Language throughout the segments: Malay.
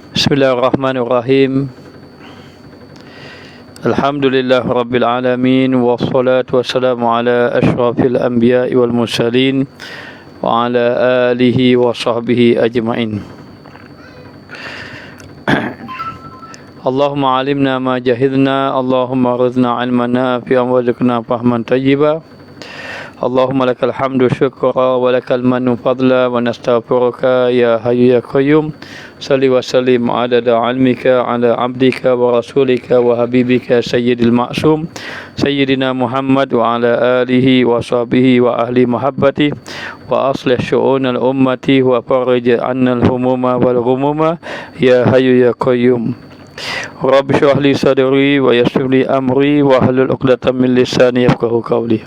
Bismillahirrahmanirrahim. Alhamdulillah Rabbil Alamin. Wassalatu wassalamu ala ashrafil anbiya'i wal mursalin wa ala alihi wa sahbihi ajma'in. Allahumma alimna ma jahidna, Allahumma rizna ilman nafi'an wa zikna fahman tayyiba. Allahumma lakal hamdu syukra wa lakal manu fadla wa nastaghfiruka ya hayyu ya qayyum. Salli wa sallim adada ilmika ala abdika wa rasulika wa habibika sayyidil ma'sum sayyidina Muhammad wa ala alihi wa sahbihi wa ahli mahabbati wa aslih syu'unal ummati wa farij annal humuma wal ghumuma ya hayyu ya qayyum. Rabbi shrah li sadri wa yassir li amri wa hlul 'uqdatam min lisani yafqahu qawli.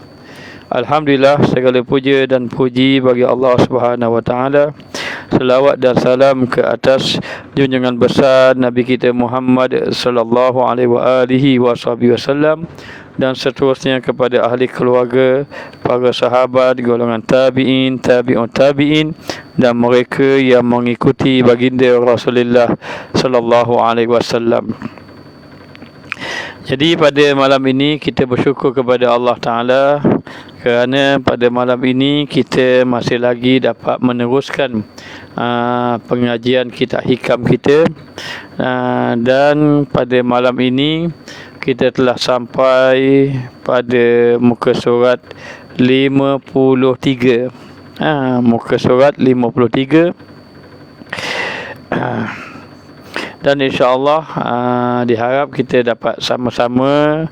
Alhamdulillah, segala puja dan puji bagi Allah Subhanahu wa taala. Selawat dan salam ke atas junjungan besar Nabi kita Muhammad sallallahu alaihi wasallam dan seterusnya kepada ahli keluarga, para sahabat, golongan tabi'in, tabi'un tabi'in dan mereka yang mengikuti baginda Rasulullah sallallahu alaihi wasallam. Jadi pada malam ini kita bersyukur kepada Allah Ta'ala kerana pada malam ini kita masih lagi dapat meneruskan pengajian kitab hikam kita, dan pada malam ini kita telah sampai pada muka surat 53. Muka surat 53. Dan insya-Allah diharap kita dapat sama-sama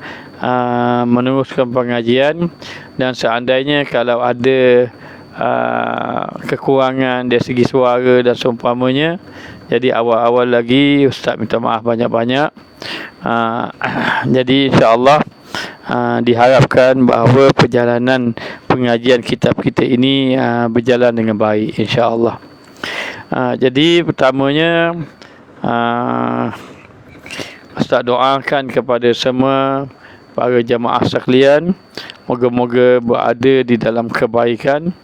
meneruskan pengajian, dan seandainya kalau ada kekurangan dari segi suara dan seumpamanya, jadi awal-awal lagi Ustaz minta maaf banyak-banyak. Jadi insya-Allah diharapkan bahawa perjalanan pengajian kitab kita ini berjalan dengan baik insya-Allah. Jadi pertamanya Ustaz doakan kepada semua para jamaah sekalian, moga-moga berada di dalam kebaikan,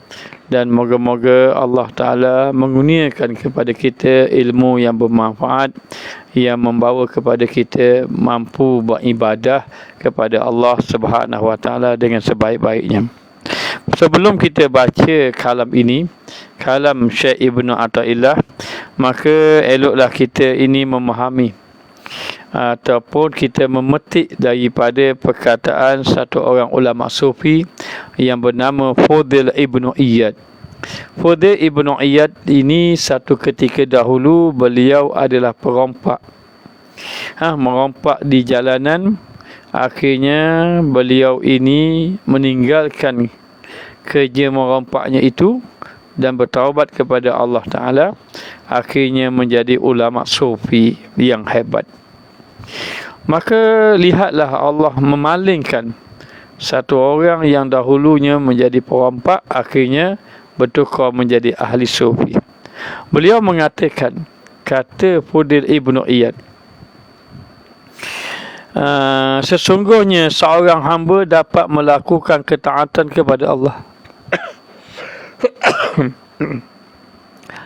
dan moga-moga Allah Ta'ala mengurniakan kepada kita ilmu yang bermanfaat, yang membawa kepada kita mampu beribadah kepada Allah Subhanahu Wa Ta'ala dengan sebaik-baiknya. Sebelum kita baca kalam ini, kalam Syekh Ibnu Athaillah, maka eloklah kita ini memahami ataupun kita memetik daripada perkataan satu orang ulama sufi yang bernama Fudail Ibnu Iyad. Fudail Ibnu Iyad ini satu ketika dahulu beliau adalah perompak, merompak di jalanan. Akhirnya beliau ini meninggalkan kerja merompaknya itu dan bertaubat kepada Allah Ta'ala. Akhirnya menjadi ulama sufi yang hebat. Maka lihatlah Allah memalingkan satu orang yang dahulunya menjadi perompak, akhirnya bertukar menjadi ahli sufi. Beliau mengatakan, kata Fudail Ibnu Iyad, sesungguhnya seorang hamba dapat melakukan ketaatan kepada Allah.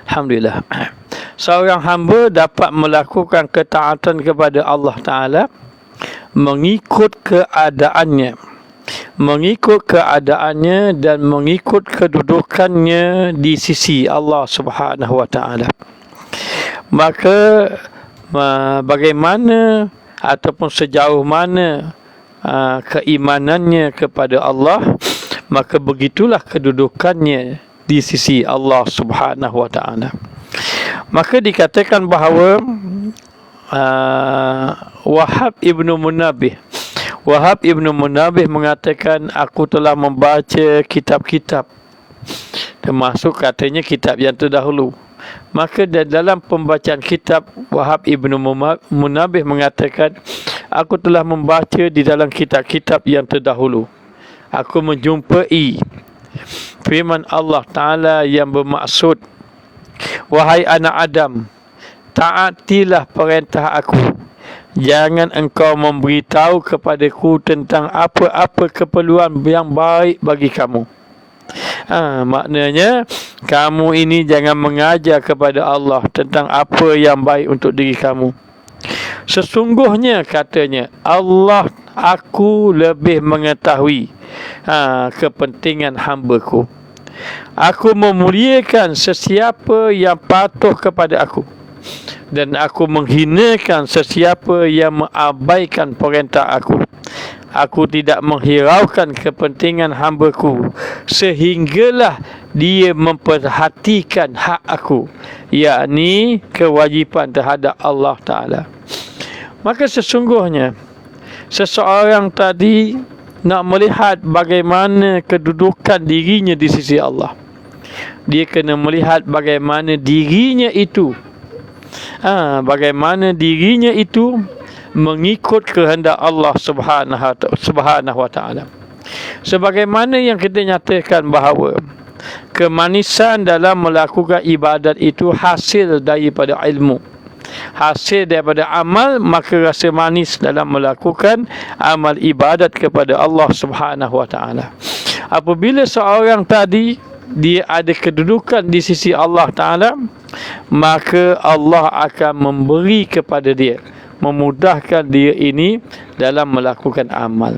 Alhamdulillah. Seorang hamba dapat melakukan ketaatan kepada Allah Ta'ala mengikut keadaannya dan mengikut kedudukannya di sisi Allah Subhanahu Wa Ta'ala. Maka bagaimana ataupun sejauh mana keimanannya kepada Allah, maka begitulah kedudukannya di sisi Allah Subhanahu Wa Ta'ala. Maka dikatakan bahawa Wahab Ibnu Munabih mengatakan, aku telah membaca kitab-kitab, termasuk katanya kitab yang terdahulu. Maka dalam pembacaan kitab, Wahab Ibnu Munabih mengatakan, aku telah membaca di dalam kitab-kitab yang terdahulu, aku menjumpai firman Allah Ta'ala yang bermaksud, wahai anak Adam, taatilah perintah aku, jangan engkau memberitahu kepadaku tentang apa-apa keperluan yang baik bagi kamu. Maknanya Kamu ini jangan mengajar kepada Allah tentang apa yang baik untuk diri kamu. Sesungguhnya katanya Allah, aku lebih mengetahui kepentingan hamba-Ku. Aku memuliakan sesiapa yang patuh kepada aku, dan aku menghinakan sesiapa yang mengabaikan perintah aku. Aku tidak menghiraukan kepentingan hamba-Ku sehinggalah dia memperhatikan hak aku, yakni kewajipan terhadap Allah Ta'ala. Maka sesungguhnya seseorang tadi nak melihat bagaimana kedudukan dirinya di sisi Allah. Dia kena melihat bagaimana dirinya itu mengikut kehendak Allah Subhanahu wa Ta'ala. Sebagaimana yang kita nyatakan bahawa kemanisan dalam melakukan ibadat itu hasil daripada ilmu, hasil daripada amal, maka rasa manis dalam melakukan amal ibadat kepada Allah Subhanahu wa Ta'ala. Apabila seorang tadi dia ada kedudukan di sisi Allah Ta'ala, maka Allah akan memberi kepada dia, memudahkan dia ini dalam melakukan amal.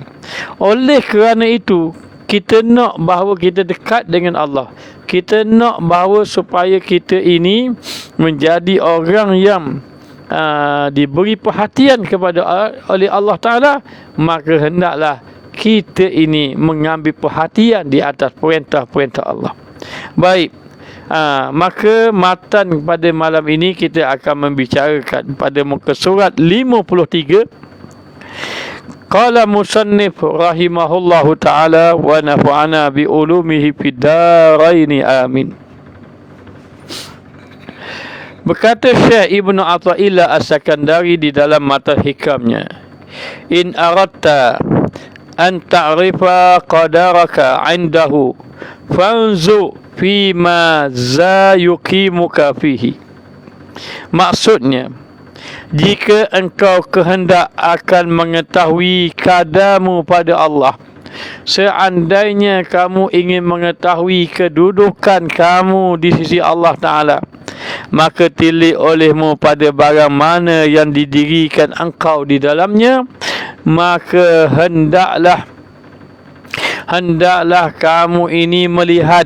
Oleh kerana itu, kita nak bahawa kita dekat dengan Allah. Kita nak bahawa supaya kita ini menjadi orang yang diberi perhatian kepada oleh Allah Ta'ala, maka hendaklah kita ini mengambil perhatian di atas perintah-perintah Allah. Baik, maka matan pada malam ini kita akan membicarakan pada muka surat 53. Qala musannif rahimahullahu ta'ala wa nafa'ana bi ulumihi fid daraini amin. Berkata Syekh Ibn Athaillah As-Sakandari di dalam mata hikamnya, in aradta an ta'rifa qadaraka 'indahu fanzu fima za yuqimuka fihi. Maksudnya, jika engkau kehendak akan mengetahui kadarmu pada Allah, seandainya kamu ingin mengetahui kedudukan kamu di sisi Allah Ta'ala, maka tilik olehmu pada barang mana yang didirikan engkau di dalamnya, maka hendaklah kamu ini melihat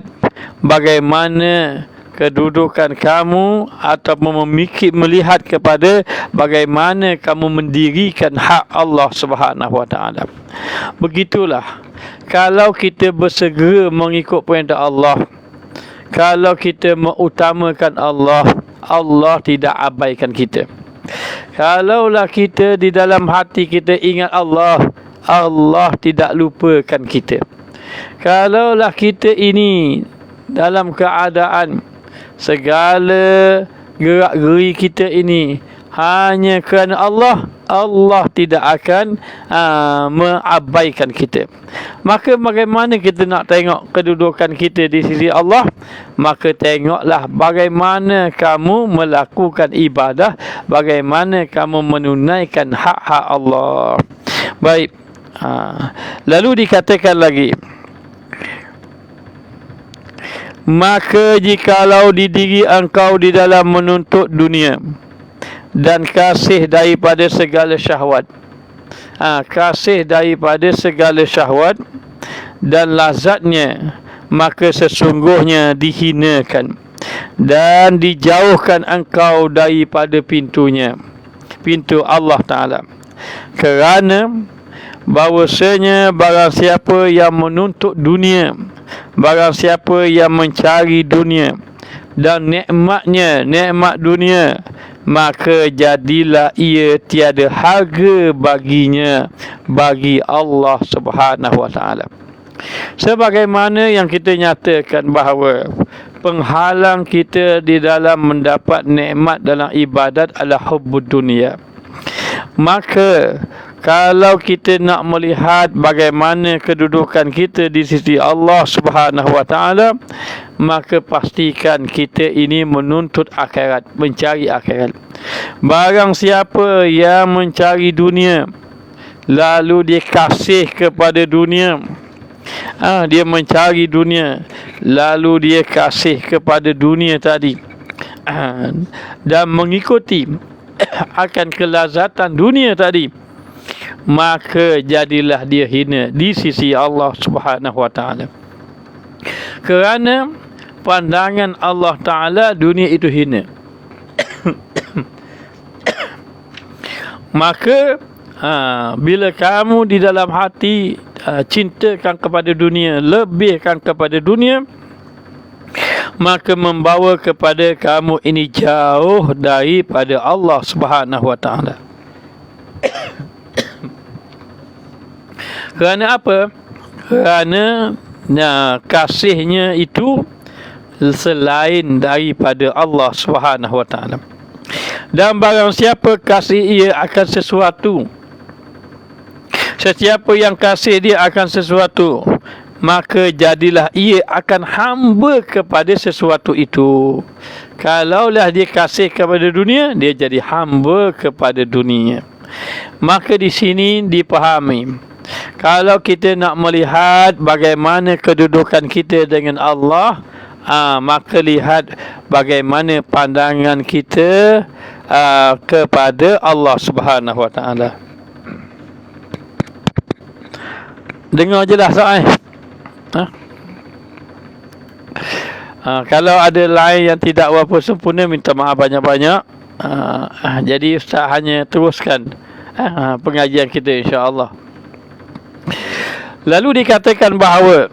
bagaimana kedudukan kamu, ataupun melihat kepada bagaimana kamu mendirikan hak Allah Subhanahu wa Ta'ala. Begitulah, kalau kita bersegera mengikut perintah Allah, kalau kita mengutamakan Allah, Allah tidak abaikan kita. Kalaulah kita di dalam hati kita ingat Allah, Allah tidak lupakan kita. Kalaulah kita ini dalam keadaan segala gerak-geri kita ini hanya kerana Allah, Allah tidak akan mengabaikan kita. Maka bagaimana kita nak tengok kedudukan kita di sisi Allah? Maka tengoklah bagaimana kamu melakukan ibadah, bagaimana kamu menunaikan hak-hak Allah. Baik, lalu dikatakan lagi, maka jikalau didiri engkau di dalam menuntut dunia dan kasih daripada segala syahwat, kasih daripada segala syahwat dan lazatnya, maka sesungguhnya dihinakan dan dijauhkan engkau daripada pintunya, pintu Allah Ta'ala. Kerana bahawasanya barang siapa yang menuntut dunia, barang siapa yang mencari dunia dan nikmatnya, nikmat dunia, maka jadilah ia tiada harga baginya, bagi Allah Subhanahu wa Ta'ala. Sebagaimana yang kita nyatakan bahawa penghalang kita di dalam mendapat nikmat dalam ibadat adalah hubbud dunia. Maka kalau kita nak melihat bagaimana kedudukan kita di sisi Allah Subhanahu wa Ta'ala, maka pastikan kita ini menuntut akhirat, mencari akhirat. Barang siapa yang mencari dunia lalu dia kasih kepada dunia, Dia mencari dunia, lalu dia kasih kepada dunia tadi, dan mengikuti akan kelazatan dunia tadi, maka jadilah dia hina di sisi Allah Subhanahu wa taala. Kerana pandangan Allah Taala dunia itu hina. Maka bila kamu di dalam hati cintakan kepada dunia, lebihkan kepada dunia, maka membawa kepada kamu ini jauh daripada Allah Subhanahu wa taala. Kerana apa? Kerana kasihnya itu selain daripada Allah Subhanahu wa taala. Dan barang siapa kasih ia akan sesuatu, sesiapa yang kasih dia akan sesuatu, maka jadilah ia akan hamba kepada sesuatu itu. Kalaulah dia kasih kepada dunia, dia jadi hamba kepada dunia. Maka di sini dipahami, kalau kita nak melihat bagaimana kedudukan kita dengan Allah, maka lihat bagaimana pandangan kita kepada Allah Subhanahu wa taala. Dengar jelas tak? Kalau ada lain yang tidak berapa sempurna, minta maaf banyak-banyak. Jadi Ustaz hanya teruskan pengajian kita, insya-Allah. Lalu dikatakan bahawa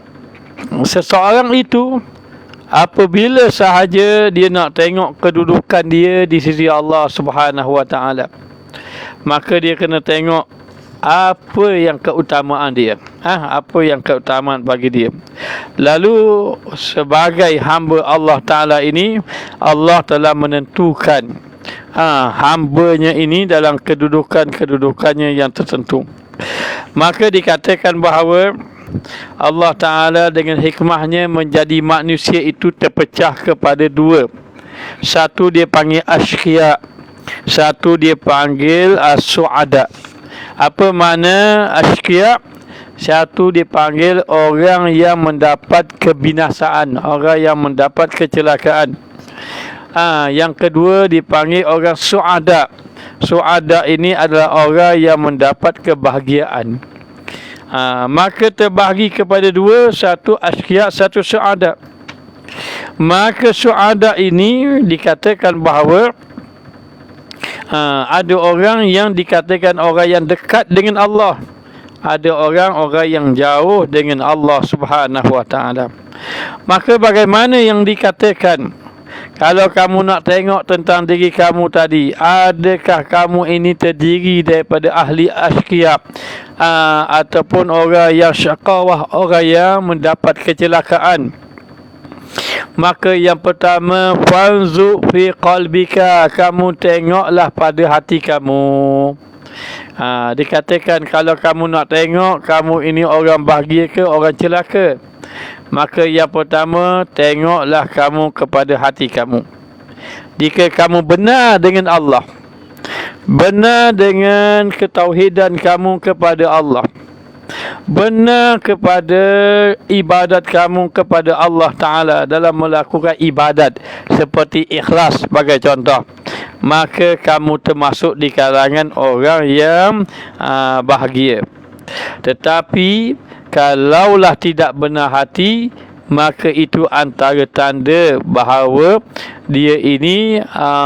seseorang itu apabila sahaja dia nak tengok kedudukan dia di sisi Allah Subhanahu wa taala, maka dia kena tengok apa yang keutamaan dia, apa yang keutamaan bagi dia. Lalu sebagai hamba Allah Taala ini, Allah telah menentukan hambanya ini dalam kedudukannya yang tertentu. Maka dikatakan bahawa Allah Ta'ala dengan hikmahnya menjadi manusia itu terpecah kepada dua. Satu dia panggil asyqiya, satu dia panggil as-su'ada. Apa makna asyqiya? Satu dipanggil orang yang mendapat kebinasaan, orang yang mendapat kecelakaan. Yang kedua dipanggil orang su'ada. Su'ada ini adalah orang yang mendapat kebahagiaan. Maka terbahagi kepada dua, satu asyqiya, satu su'ada. Maka su'ada ini dikatakan bahawa ada orang yang dikatakan orang yang dekat dengan Allah, ada orang-orang yang jauh dengan Allah Subhanahu wa taala. Maka bagaimana yang dikatakan, kalau kamu nak tengok tentang diri kamu tadi, adakah kamu ini terdiri daripada ahli asyqiya ataupun orang yang syaqawah, orang yang mendapat kecelakaan? Maka yang pertama, fanzu fi qalbika, kamu tengoklah pada hati kamu. Dikatakan kalau kamu nak tengok kamu ini orang bahagia ke orang celaka, maka yang pertama, tengoklah kamu kepada hati kamu. Jika kamu benar dengan Allah, benar dengan ketauhidan kamu kepada Allah, benar kepada ibadat kamu kepada Allah Ta'ala dalam melakukan ibadat seperti ikhlas sebagai contoh, maka kamu termasuk di kalangan orang yang bahagia. Tetapi kalaulah tidak benar hati, maka itu antara tanda bahawa dia ini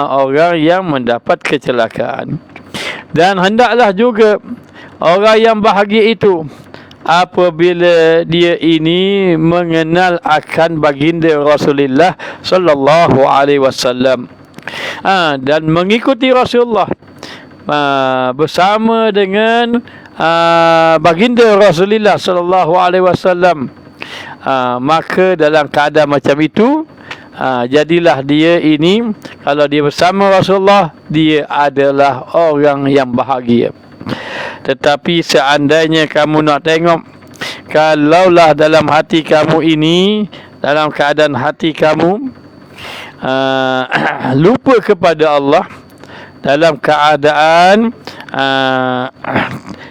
orang yang mendapat kecelakaan. Dan hendaklah juga orang yang bahagia itu apabila dia ini mengenal akan baginda Rasulullah sallallahu alaihi wasallam dan mengikuti Rasulullah bersama dengan baginda Rasulullah sallallahu alaihi wasallam, maka dalam keadaan macam itu jadilah dia ini, kalau dia bersama Rasulullah, dia adalah orang yang bahagia. Tetapi seandainya kamu nak tengok, kalaulah dalam hati kamu ini, dalam keadaan hati kamu lupa kepada Allah, dalam keadaan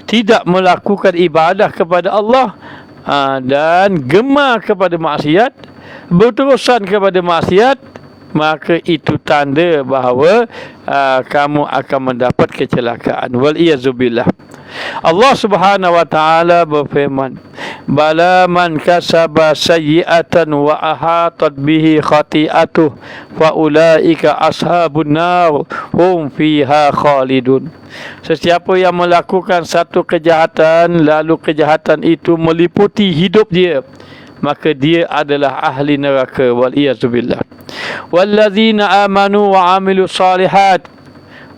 tidak melakukan ibadah kepada Allah, dan gemar kepada maksiat, berterusan kepada maksiat, maka itu tanda bahawa kamu akan mendapat kecelakaan. Wal-iyazubillah. Allah Subhanahu wa taala berfirman, "Bala man kasaba sayyi'atan wa ahatat bihi khati'atuh fa ulaika ashabun nar hum fiha khalidun." Sesiapa yang melakukan satu kejahatan lalu kejahatan itu meliputi hidup dia, maka dia adalah ahli neraka. Wal-iyazubillah. Walladzina amanu wa amilu salihat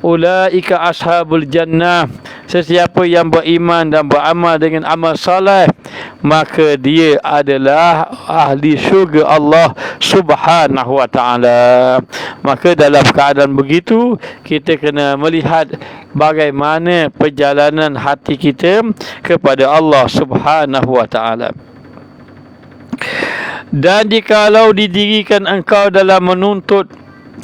ulaika ashabul jannah. Sesiapa yang beriman dan beramal dengan amal saleh, maka dia adalah ahli syurga Allah Subhanahu wa taala. Maka dalam keadaan begitu, kita kena melihat bagaimana perjalanan hati kita kepada Allah Subhanahu wa taala. Dan jikalau didirikan engkau dalam menuntut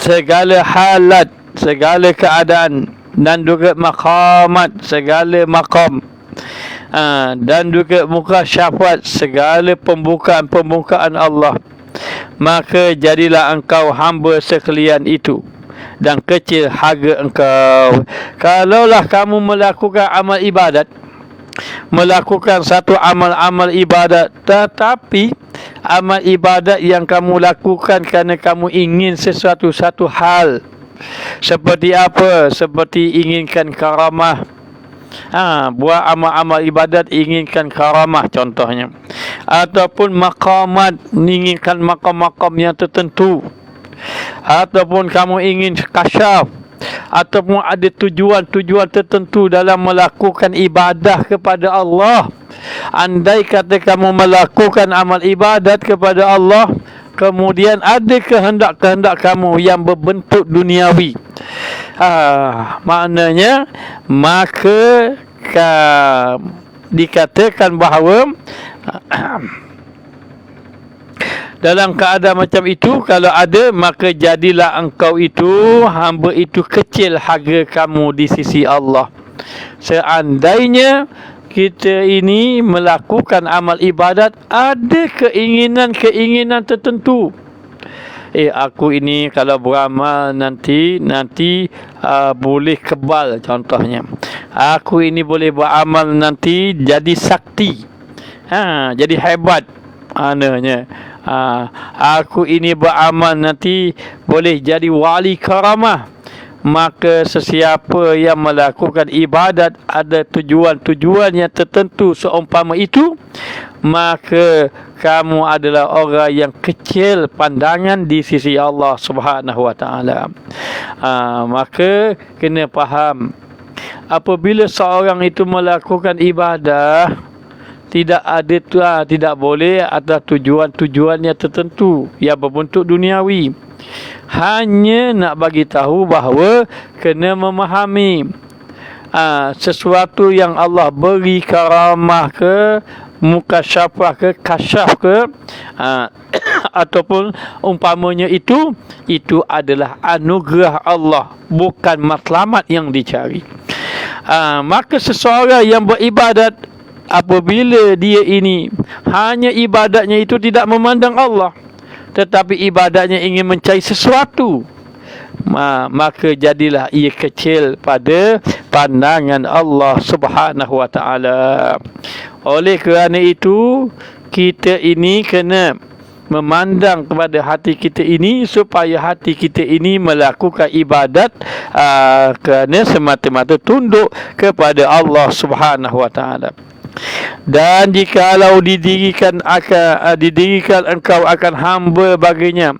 segala halat, segala keadaan, dan juga maqamat, segala maqam, dan juga muka syafat, segala pembukaan Allah, maka jadilah engkau hamba sekalian itu dan kecil harga engkau. Kalaulah kamu melakukan amal ibadat, melakukan satu amal-amal ibadat, tetapi amal ibadat yang kamu lakukan kerana kamu ingin satu hal. Seperti apa? Seperti inginkan karamah. Buat amal-amal ibadat inginkan karamah contohnya. Ataupun maqamat, inginkan makam-makam yang tertentu. Ataupun kamu ingin kasyaf. Ataupun ada tujuan-tujuan tertentu dalam melakukan ibadah kepada Allah. Andai kata kamu melakukan amal ibadat kepada Allah, kemudian ada kehendak-kehendak kamu yang berbentuk duniawi, maknanya maka dikatakan bahawa dalam keadaan macam itu, kalau ada, maka jadilah engkau itu, hamba itu kecil harga kamu di sisi Allah. Seandainya kita ini melakukan amal ibadat, ada keinginan-keinginan tertentu. Aku ini kalau beramal nanti boleh kebal contohnya. Aku ini boleh beramal nanti jadi sakti. Jadi hebat. Maknanya aku ini beramal nanti boleh jadi wali karamah. Maka sesiapa yang melakukan ibadat ada tujuan-tujuan yang tertentu seumpama itu, maka kamu adalah orang yang kecil pandangan di sisi Allah Subhanahu wa taala. Maka kena faham, apabila seorang itu melakukan ibadah, tidak boleh ada tujuan-tujuan yang tertentu yang berbentuk duniawi. Hanya nak bagi tahu bahawa kena memahami sesuatu yang Allah beri karamah ke, mukasyafah ke, kasyaf ke, ataupun umpamanya itu adalah anugerah Allah, bukan matlamat yang dicari. Maka seseorang yang beribadat, apabila dia ini hanya ibadatnya itu tidak memandang Allah, tetapi ibadatnya ingin mencari sesuatu, maka jadilah ia kecil pada pandangan Allah Subhanahu wa taala. Oleh kerana itu, kita ini kena memandang kepada hati kita ini, supaya hati kita ini melakukan ibadat kerana semata-mata tunduk kepada Allah Subhanahu wa taala. Dan jikalau didirikan engkau akan hamba baginya,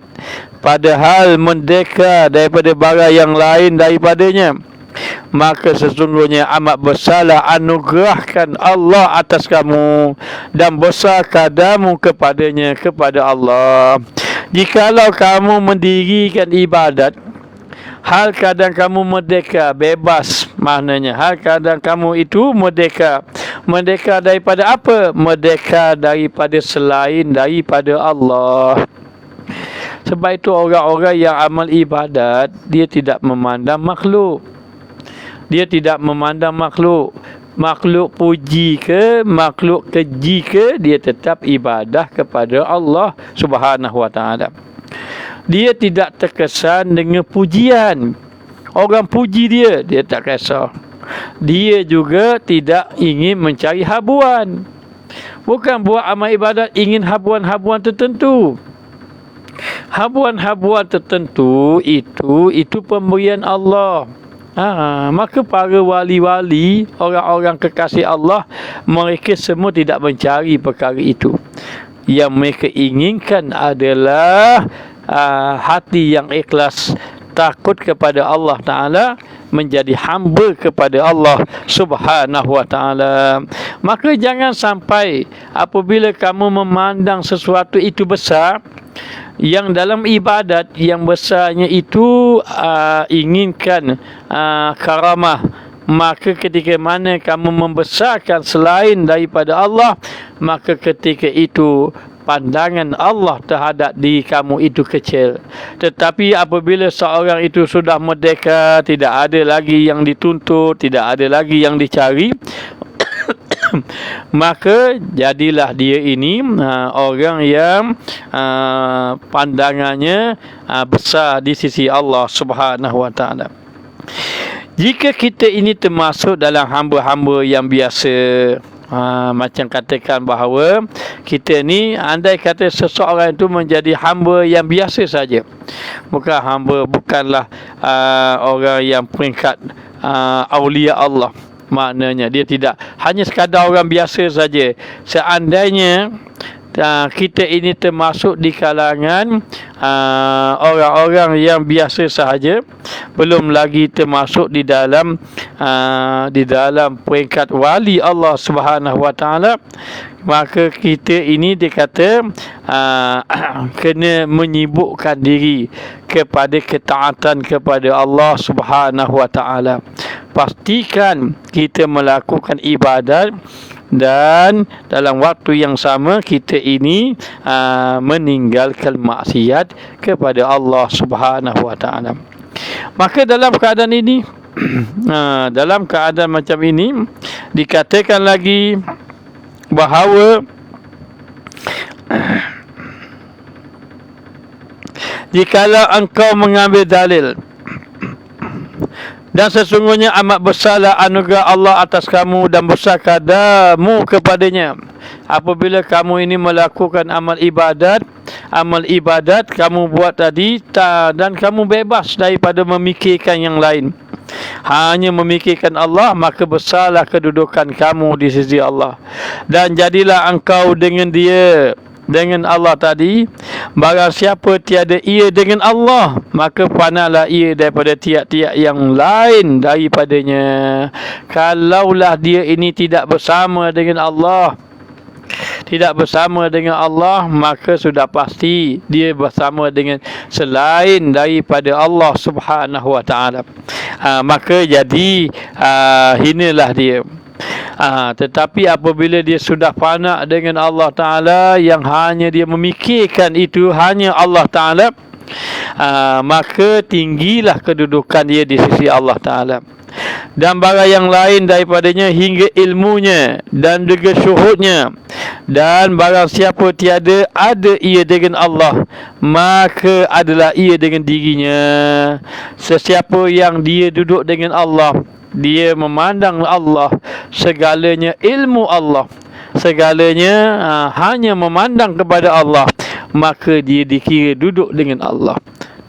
padahal merdeka daripada barang yang lain daripadanya, maka sesungguhnya amat besarlah anugerahkan Allah atas kamu, dan besar kadamu kepadanya, kepada Allah. Jikalau kamu mendirikan ibadat, hal kadang kamu merdeka, bebas, maknanya hal kadang kamu itu merdeka daripada apa? Merdeka daripada selain daripada Allah. Sebab itu orang-orang yang amal ibadat, dia tidak memandang makhluk. makhluk puji ke, makhluk keji ke, dia tetap ibadah kepada Allah Subhanahu wa taala. Dia tidak terkesan dengan pujian. Orang puji dia tak kisah. Dia juga tidak ingin mencari habuan. Bukan buat amal ibadat ingin habuan-habuan tertentu. Habuan-habuan tertentu itu pemberian Allah. Maka para wali-wali, orang-orang kekasih Allah, mereka semua tidak mencari perkara itu. Yang mereka inginkan adalah hati yang ikhlas, takut kepada Allah Ta'ala, menjadi hamba kepada Allah Subhanahu wa taala. Maka jangan sampai apabila kamu memandang sesuatu itu besar, yang dalam ibadat yang besarnya itu inginkan karamah, maka ketika mana kamu membesarkan selain daripada Allah, maka ketika itu pandangan Allah terhadap diri kamu itu kecil. Tetapi apabila seorang itu sudah merdeka, tidak ada lagi yang dituntut, tidak ada lagi yang dicari, maka jadilah dia ini orang yang pandangannya besar di sisi Allah Subhanahu wa taala. Jika kita ini termasuk dalam hamba-hamba yang biasa, macam katakan bahawa kita ni, andai kata seseorang itu menjadi hamba yang biasa saja, bukanlah orang yang peringkat awliya Allah, maknanya dia tidak hanya sekadar orang biasa saja. Seandainya kita ini termasuk di kalangan orang-orang yang biasa sahaja, belum lagi termasuk di dalam peringkat wali Allah Subhanahu wa taala, maka kita ini dikata kena menyibukkan diri kepada ketaatan kepada Allah Subhanahu wa taala. Pastikan kita melakukan ibadat, dan dalam waktu yang sama kita ini meninggalkan maksiat kepada Allah Subhanahu wa taala. Maka dalam keadaan ini dalam keadaan macam ini dikatakan lagi bahawa jikalau engkau mengambil dalil, dan sesungguhnya amat besarlah anugerah Allah atas kamu dan besar kadarmu kepadanya. Apabila kamu ini melakukan amal ibadat kamu buat tadi, dan kamu bebas daripada memikirkan yang lain, hanya memikirkan Allah, maka besarlah kedudukan kamu di sisi Allah. Dan jadilah engkau dengan dia, dengan Allah tadi. Barang siapa tiada ia dengan Allah, maka panahlah ia daripada tiap-tiap yang lain daripadanya. Kalaulah dia ini tidak bersama dengan Allah, maka sudah pasti dia bersama dengan selain daripada Allah Subhanahu wa taala. Maka jadi hinalah dia. Tetapi apabila dia sudah fana dengan Allah Ta'ala, yang hanya dia memikirkan itu hanya Allah Ta'ala, maka tinggilah kedudukan dia di sisi Allah Ta'ala. Dan barang yang lain daripadanya hingga ilmunya dan juga syuhudnya. Dan barang siapa tiada ada ia dengan Allah, maka adalah ia dengan dirinya. Sesiapa yang dia duduk dengan Allah, dia memandang Allah, segalanya ilmu Allah, segalanya hanya memandang kepada Allah, maka dia dikira duduk dengan Allah,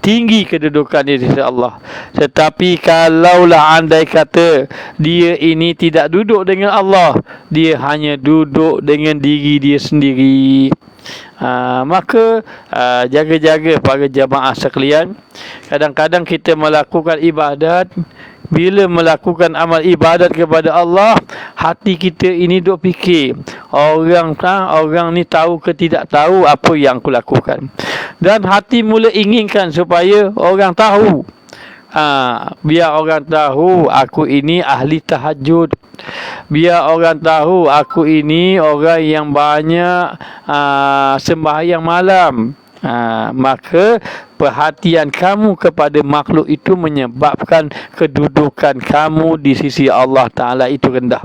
tinggi kedudukan di sisi Allah. Tetapi kalaulah andai kata dia ini tidak duduk dengan Allah, dia hanya duduk dengan diri dia sendiri, maka jaga-jaga para jamaah sekalian. Kadang-kadang kita melakukan ibadat, bila melakukan amal ibadat kepada Allah, hati kita ini duk fikir, orang ni tahu ke tidak tahu apa yang aku lakukan. Dan hati mula inginkan supaya orang tahu. Biar orang tahu aku ini ahli tahajud, biar orang tahu aku ini orang yang banyak sembahyang malam. Maka perhatian kamu kepada makhluk itu menyebabkan kedudukan kamu di sisi Allah Ta'ala itu rendah.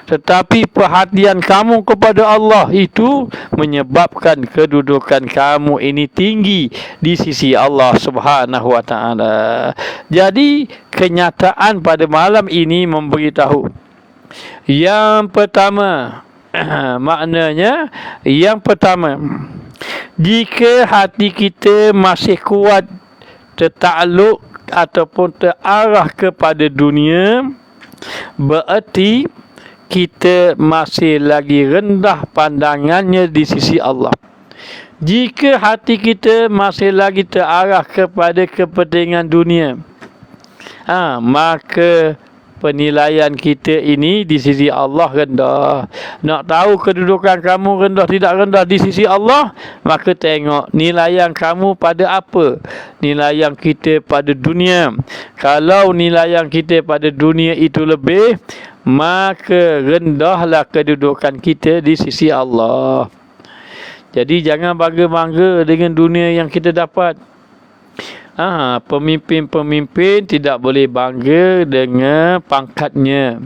Tetapi perhatian kamu kepada Allah itu menyebabkan kedudukan kamu ini tinggi di sisi Allah Subhanahu wa taala. Jadi kenyataan pada malam ini memberitahu yang pertama, maknanya yang pertama, jika hati kita masih kuat tertakluk ataupun terarah kepada dunia, bererti kita masih lagi rendah pandangannya di sisi Allah. Jika hati kita masih lagi terarah kepada kepentingan dunia, maka penilaian kita ini di sisi Allah rendah. Nak tahu kedudukan kamu rendah tidak rendah di sisi Allah, maka tengok nilaian kamu pada apa? Nilaian kita pada dunia. Kalau nilaian kita pada dunia itu lebih, maka rendahlah kedudukan kita di sisi Allah. Jadi jangan bangga-bangga dengan dunia yang kita dapat. Pemimpin-pemimpin tidak boleh bangga dengan pangkatnya.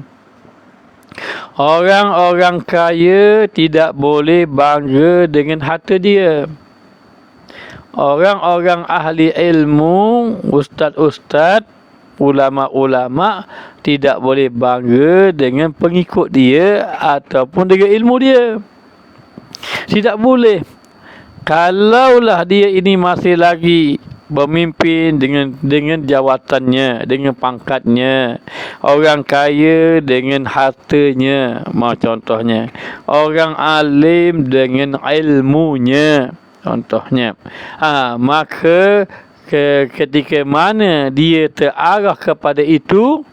Orang-orang kaya tidak boleh bangga dengan harta dia. Orang-orang ahli ilmu, ustaz-ustaz, ulama-ulama tidak boleh bangga dengan pengikut dia ataupun dengan ilmu dia. Tidak boleh. Kalaulah dia ini masih lagi bermimpin dengan jawatannya, dengan pangkatnya, orang kaya dengan hartanya, contohnya, orang alim dengan ilmunya, contohnya, maka ketika mana dia terarah kepada itu,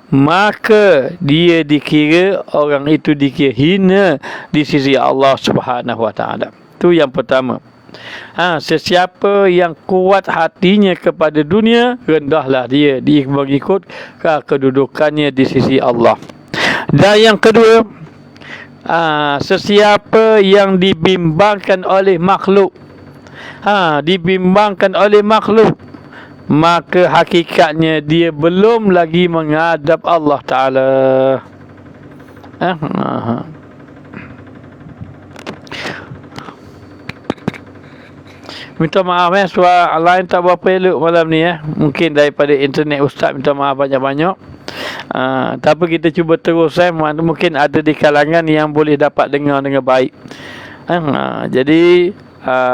maka dia dikira, orang itu dikira hina di sisi Allah Subhanahu wa taala. Itu yang pertama. Sesiapa yang kuat hatinya kepada dunia, rendahlah dia mengikut kedudukannya di sisi Allah. Dan yang kedua, sesiapa yang dibimbangkan oleh makhluk, maka hakikatnya dia belum lagi menghadap Allah Ta'ala. Minta maaf suara lain tak berapa elok malam ni Mungkin daripada internet ustaz, minta maaf banyak-banyak. Tapi kita cuba terus mungkin ada di kalangan yang boleh dapat dengar dengan baik. Jadi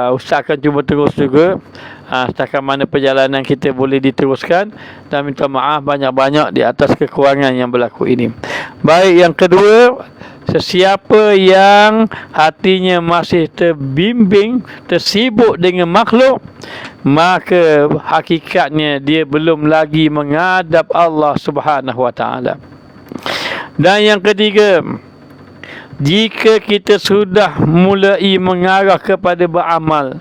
ustaz akan cuba terus juga. Setakat mana perjalanan kita boleh diteruskan, dan minta maaf banyak-banyak di atas kekurangan yang berlaku ini. Baik, yang kedua, sesiapa yang hatinya masih terbimbing, tersibuk dengan makhluk, maka hakikatnya dia belum lagi menghadap Allah Subhanahu wa taala. Dan yang ketiga, jika kita sudah mulai mengarah kepada beramal,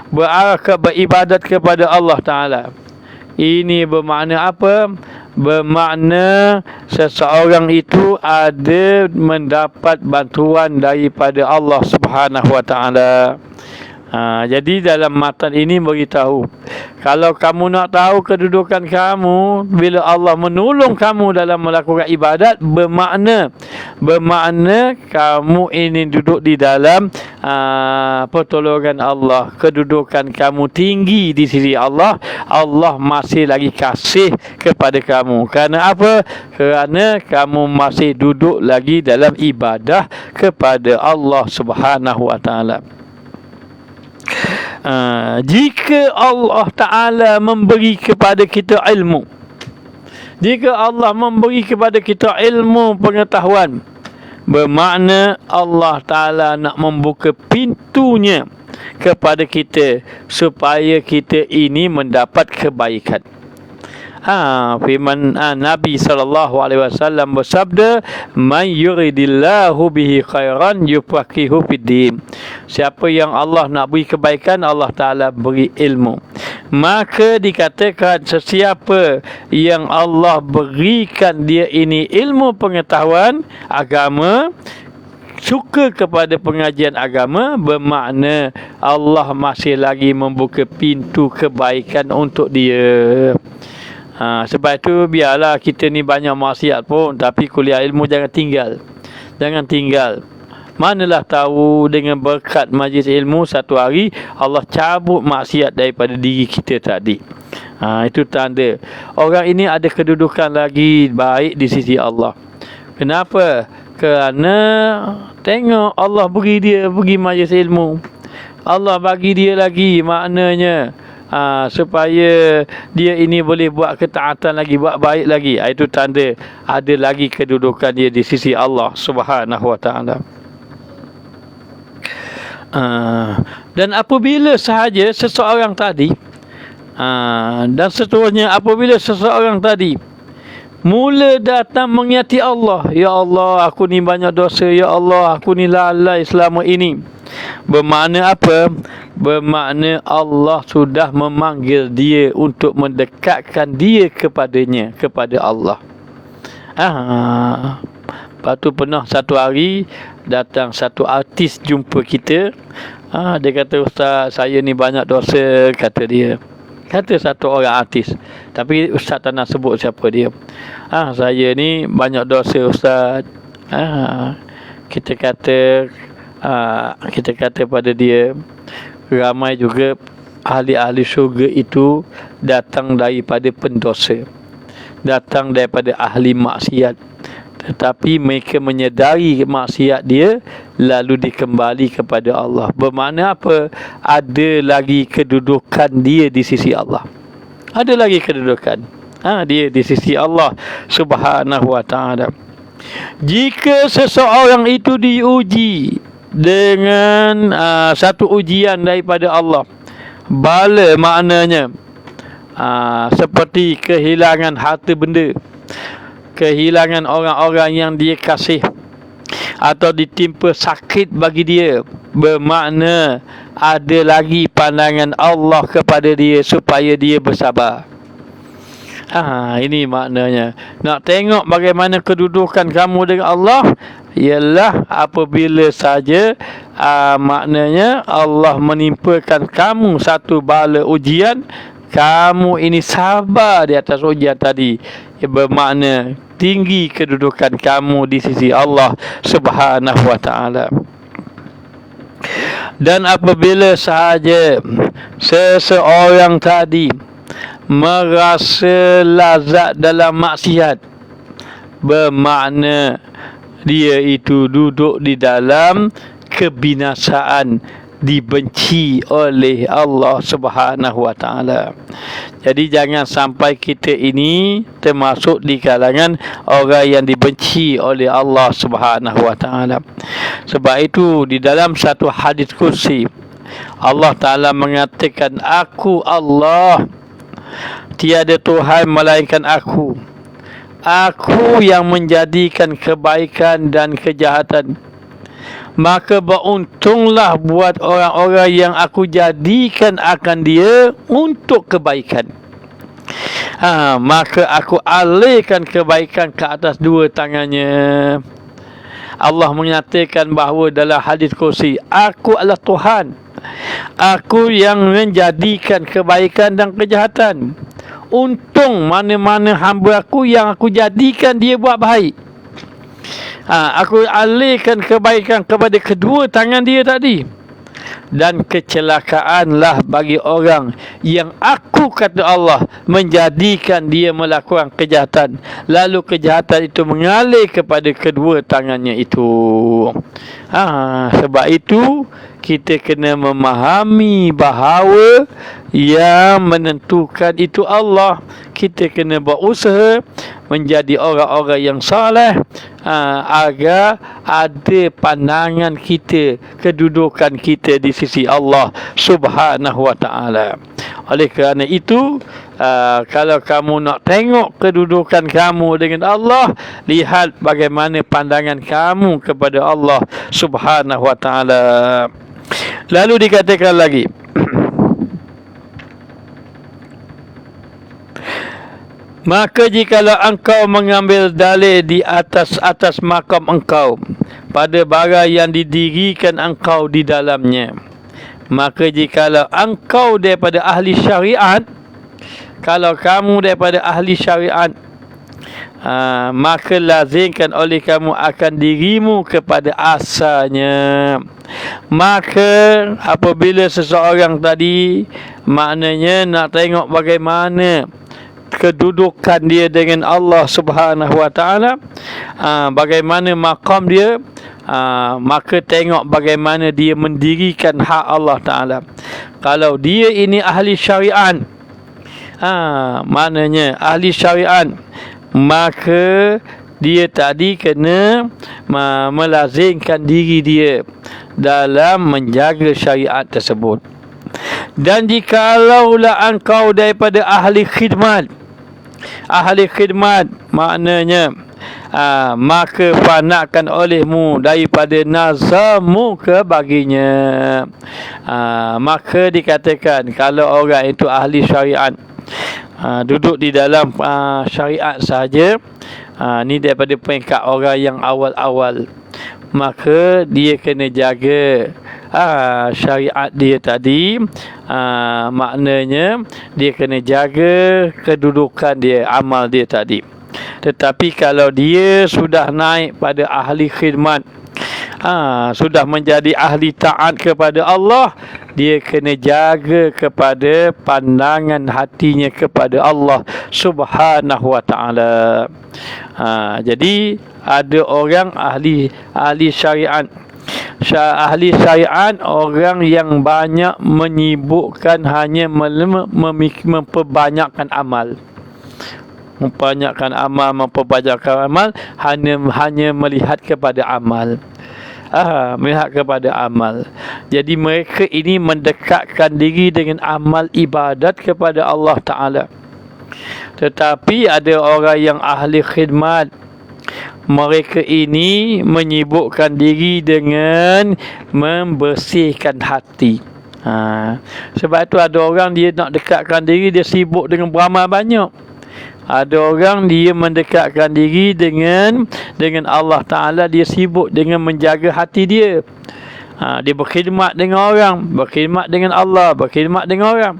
berarah ke beribadat kepada Allah Ta'ala, ini bermakna apa? Bermakna seseorang itu ada mendapat bantuan daripada Allah Subhanahu wa taala. Jadi dalam matan ini beritahu, kalau kamu nak tahu kedudukan kamu bila Allah menolong kamu dalam melakukan ibadat, bermakna kamu ini duduk di dalam pertolongan Allah, kedudukan kamu tinggi di sisi Allah. Allah masih lagi kasih kepada kamu. Kerana apa? Kerana kamu masih duduk lagi dalam ibadah kepada Allah Subhanahu wa taala. Jika Allah Ta'ala memberi kepada kita ilmu, jika Allah memberi kepada kita ilmu pengetahuan, bermakna Allah Ta'ala nak membuka pintunya kepada kita supaya kita ini mendapat kebaikan. Firman Nabi SAW bersabda, "Man yuridillahu bihi khairan yufaqihu fiddin." Siapa yang Allah nak beri kebaikan, Allah Ta'ala beri ilmu. Maka dikatakan sesiapa yang Allah berikan dia ini ilmu pengetahuan agama, suka kepada pengajian agama, bermakna Allah masih lagi membuka pintu kebaikan untuk dia. Sebab itu biarlah kita ni banyak maksiat pun, tapi kuliah ilmu jangan tinggal. Jangan tinggal. Manalah tahu dengan berkat majlis ilmu satu hari Allah cabut maksiat daripada diri kita tadi. Itu tanda orang ini ada kedudukan lagi baik di sisi Allah. Kenapa? Kerana tengok Allah beri dia pergi majlis ilmu. Allah bagi dia lagi, maknanya supaya dia ini boleh buat ketaatan lagi, buat baik lagi. Itu tanda ada lagi kedudukan dia di sisi Allah Subhanahu wa taala. Dan apabila sahaja seseorang tadi dan seterusnya, apabila seseorang tadi mula datang mengingati Allah, ya Allah, aku ni banyak dosa, ya Allah, aku ni lalai selama ini. Bermakna apa? Bermakna Allah sudah memanggil dia untuk mendekatkan dia kepadanya, kepada Allah. Lepas tu pernah satu hari datang satu artis jumpa kita. Dia kata, Ustaz, saya ni banyak dosa, kata dia. Kata satu orang artis, tapi Ustaz tak nak sebut siapa dia. Saya ni banyak dosa, Ustaz. Kita kata pada dia, ramai juga ahli-ahli syurga itu datang daripada pendosa, datang daripada ahli maksiat. Tetapi mereka menyedari maksiat dia, lalu dikembali kepada Allah. Bermakna apa? Ada lagi kedudukan dia di sisi Allah. Ada lagi kedudukan dia di sisi Allah Subhanahu wa ta'ala. Jika seseorang itu diuji dengan satu ujian daripada Allah, bala maknanya seperti kehilangan harta benda, kehilangan orang-orang yang dia kasih, atau ditimpa sakit bagi dia, bermakna ada lagi pandangan Allah kepada dia supaya dia bersabar. Ini maknanya. Nak tengok bagaimana kedudukan kamu dengan Allah, ialah apabila saja maknanya Allah menimpakan kamu satu bala ujian, kamu ini sabar di atas ujian tadi, bermakna tinggi kedudukan kamu di sisi Allah Subhanahu wa ta'ala. Dan apabila sahaja seseorang tadi merasa lazat dalam maksiat, bermakna dia itu duduk di dalam kebinasaan, dibenci oleh Allah Subhanahu wa ta'ala. Jadi jangan sampai kita ini termasuk di kalangan orang yang dibenci oleh Allah Subhanahu wa ta'ala. Sebab itu di dalam satu hadis kursi Allah Ta'ala mengatakan, aku Allah, tiada Tuhan melainkan aku. Aku yang menjadikan kebaikan dan kejahatan. Maka beruntunglah buat orang-orang yang aku jadikan akan dia untuk kebaikan. Maka aku alihkan kebaikan ke atas dua tangannya. Allah menyatakan bahawa dalam hadis kursi, aku adalah Tuhan, aku yang menjadikan kebaikan dan kejahatan. Untung mana-mana hamba aku yang aku jadikan dia buat baik. Aku alihkan kebaikan kepada kedua tangan dia tadi. Dan kecelakaanlah bagi orang yang aku, kata Allah, menjadikan dia melakukan kejahatan, lalu kejahatan itu mengalir kepada kedua tangannya itu. Sebab itu kita kena memahami bahawa yang menentukan itu Allah. Kita kena berusaha menjadi orang-orang yang saleh, agar ada pandangan kita, kedudukan kita di sisi Allah Subhanahu wa ta'ala. Oleh kerana itu, kalau kamu nak tengok kedudukan kamu dengan Allah, lihat bagaimana pandangan kamu kepada Allah Subhanahu wa ta'ala. Lalu dikatakan lagi, maka jikalau engkau mengambil dalil di atas makam engkau pada barang yang didirikan engkau di dalamnya, maka jikalau engkau daripada ahli syariat, kalau kamu daripada ahli syariat, maka lazimkan oleh kamu akan dirimu kepada asalnya. Maka apabila seseorang tadi, maknanya nak tengok bagaimana kedudukan dia dengan Allah Subhanahu wa taala, bagaimana maqam dia, maka tengok bagaimana dia mendirikan hak Allah taala. Kalau dia ini ahli syariat, maknanya ahli syariat, maka dia tadi kena melazimkan diri dia dalam menjaga syariat tersebut. Dan jikalaulah engkau daripada ahli khidmat, maknanya maka fanakan olehmu daripada nazammu ke baginya. Maka dikatakan kalau orang itu ahli syariat, duduk di dalam syariat saja, ni daripada peringkat orang yang awal-awal, maka dia kena jaga syariat dia tadi, maknanya dia kena jaga kedudukan dia, amal dia tadi. Tetapi kalau dia sudah naik pada ahli khidmat, sudah menjadi ahli taat kepada Allah, dia kena jaga kepada pandangan hatinya kepada Allah Subhanahu wa taala. Jadi ada orang ahli syariat. Ahli syariat orang yang banyak menyibukkan hanya memperbanyakkan amal. Memperbanyakkan amal, hanya melihat kepada amal. Melihat kepada amal. Jadi mereka ini mendekatkan diri dengan amal ibadat kepada Allah Ta'ala. Tetapi ada orang yang ahli khidmat, mereka ini menyibukkan diri dengan membersihkan hati. Sebab itu ada orang dia nak dekatkan diri, dia sibuk dengan beramal banyak. Ada orang dia mendekatkan diri dengan Allah Ta'ala, dia sibuk dengan menjaga hati dia. Dia berkhidmat dengan orang, berkhidmat dengan Allah, berkhidmat dengan orang.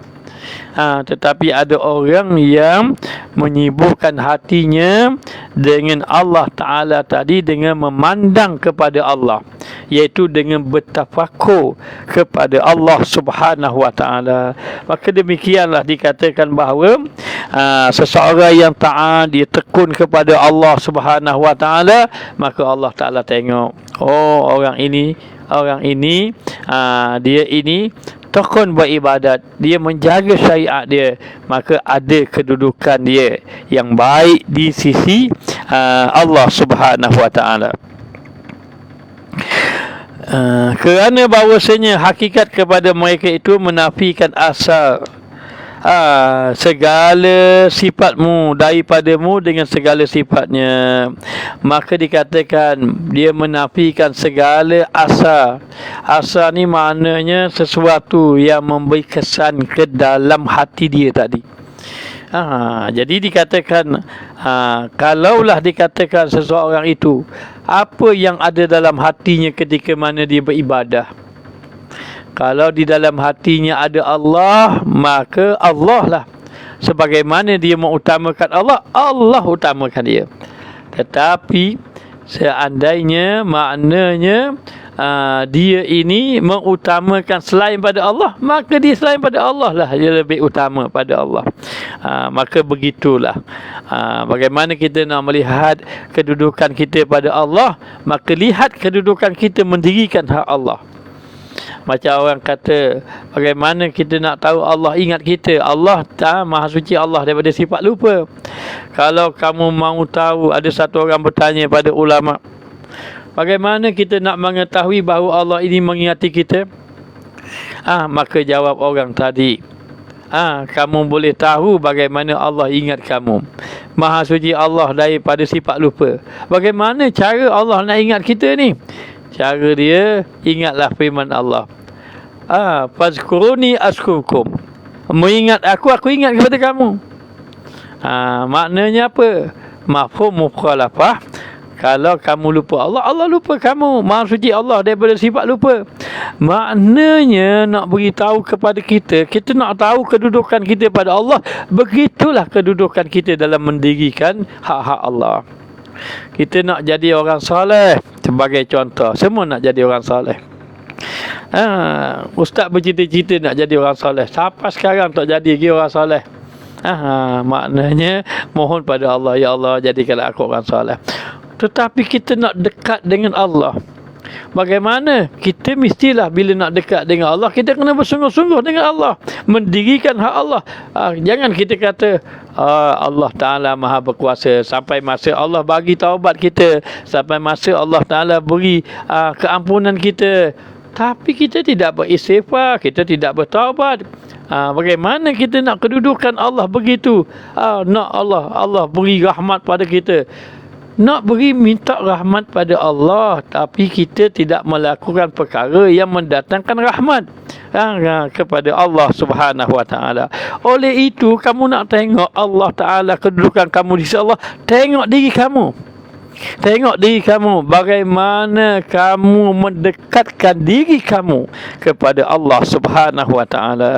Tetapi ada orang yang menyibukkan hatinya dengan Allah Ta'ala tadi, dengan memandang kepada Allah, iaitu dengan bertafakur kepada Allah Subhanahu wa Ta'ala. Maka demikianlah dikatakan bahawa seseorang yang taat, dia tekun kepada Allah Subhanahu wa Ta'ala, maka Allah Ta'ala tengok, oh orang ini dia ini tekun beribadat, dia menjaga syariat dia, maka ada kedudukan dia yang baik di sisi Allah Subhanahu wa Ta'ala. Kerana bahawasanya hakikat kepada mereka itu menafikan asal segala sifatmu daripadamu dengan segala sifatnya, maka dikatakan dia menafikan segala asal. Asal ni maknanya sesuatu yang memberi kesan ke dalam hati dia tadi. Jadi dikatakan, kalaulah dikatakan seseorang itu, apa yang ada dalam hatinya ketika mana dia beribadah. Kalau di dalam hatinya ada Allah, maka Allah lah. Sebagaimana dia mengutamakan Allah, Allah utamakan dia. Tetapi seandainya maknanya dia ini mengutamakan selain pada Allah, maka dia selain pada Allah lah dia lebih utama pada Allah. Maka begitulah, bagaimana kita nak melihat kedudukan kita pada Allah, maka lihat kedudukan kita mendirikan hak Allah. Macam orang kata, bagaimana kita nak tahu Allah ingat kita? Allah Maha Suci Allah daripada sifat lupa. Kalau kamu mahu tahu, ada satu orang bertanya pada ulama, bagaimana kita nak mengetahui bahawa Allah ini mengingati kita? Maka jawab orang tadi, kamu boleh tahu bagaimana Allah ingat kamu. Maha Suci Allah daripada sifat lupa. Bagaimana cara Allah nak ingat kita ni? Cara dia, ingatlah firman Allah, fazkuruni askurkum. Mengingat aku ingat kepada kamu. Maknanya apa? Mafhum mukhalafah. Kalau kamu lupa Allah, Allah lupa kamu. Maha Suci Allah daripada sifat lupa. Maknanya nak beritahu kepada kita, kita nak tahu kedudukan kita pada Allah. Begitulah kedudukan kita dalam mendirikan hak-hak Allah. Kita nak jadi orang soleh, sebagai contoh, semua nak jadi orang soleh. Ustaz bercita-cita nak jadi orang soleh. Siapa sekarang tak jadi orang soleh? Maknanya mohon pada Allah, ya Allah jadikanlah aku orang soleh. Tetapi kita nak dekat dengan Allah, bagaimana? Kita mestilah bila nak dekat dengan Allah, kita kena bersungguh-sungguh dengan Allah, mendirikan hak Allah. Jangan kita kata Allah Ta'ala maha berkuasa, sampai masa Allah bagi taubat kita, sampai masa Allah Ta'ala beri keampunan kita, tapi kita tidak beristighfar, kita tidak bertaubat. Bagaimana kita nak kedudukan Allah begitu? Nak Allah beri rahmat pada kita, nak beri minta rahmat pada Allah, tapi kita tidak melakukan perkara yang mendatangkan rahmat kepada Allah Subhanahu Wa Taala. Oleh itu, kamu nak tengok Allah Taala, kedudukan kamu di sisi Allah, tengok diri kamu. Tengok diri kamu, bagaimana kamu mendekatkan diri kamu kepada Allah Subhanahu Wa Taala.